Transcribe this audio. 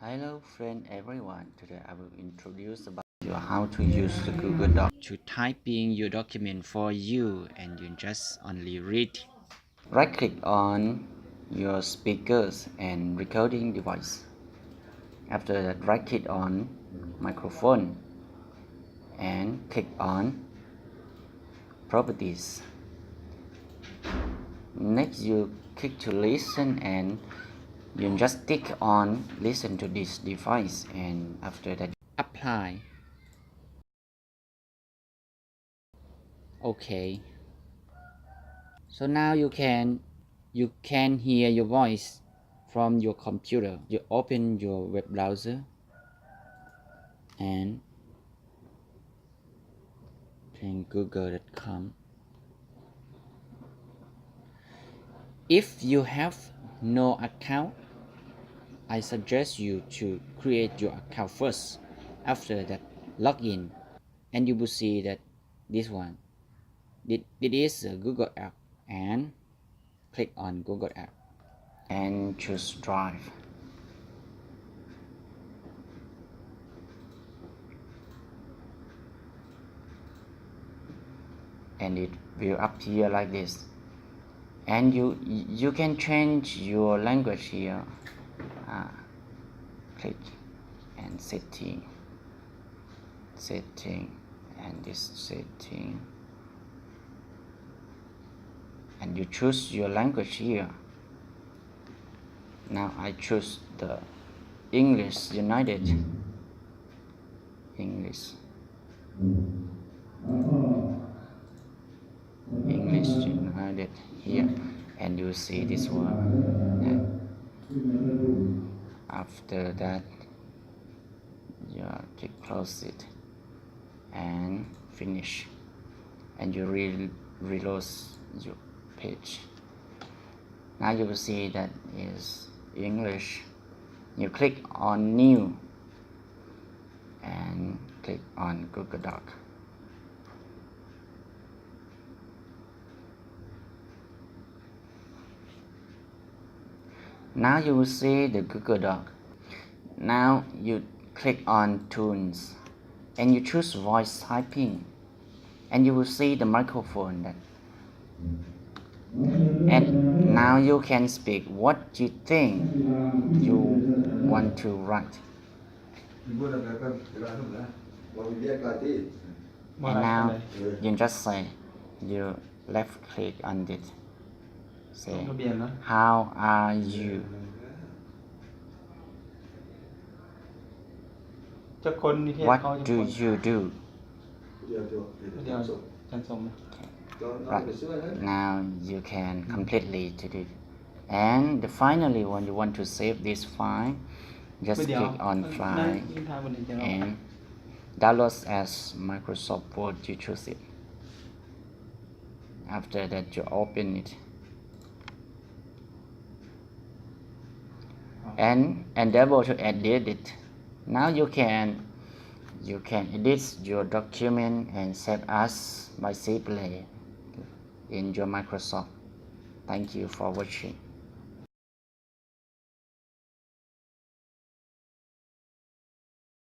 Hello friend everyone, today I will introduce about you how to use the Google Doc to typing your document for you and you just only read. Right click on your speakers and recording device. After that right click on microphone and click on properties. Next you click to listen and you just click on listen to this device and after that apply. Okay, so now you can hear your voice from your computer. You open your web browser and google.com. If you have no account, I suggest you to create your account first. After that, log in and you will see that this one it is a Google app, and click on Google app and choose Drive. And it will appear like this, and you can change your language here. Click and setting and this setting, and you choose your language here. Now I choose the English United English United here, and you see this one. After that you click close it and finish, and you reload your page. Now you will see that is English. You click on new and click on Google Doc. Now you will see the Google Doc. Now you click on Tools and you choose voice typing, and you will see the microphone that, and now you can speak what you think you want to write. And now you just say, you left click on it, say how are you. What do you do? Right. Now you can completely to do. And finally, when you want to save this file, just click on File and download as Microsoft Word. You choose it. After that, you open it and endeavor to edit it. Now you can edit your document and save as by C Play in your Microsoft. Thank you for watching.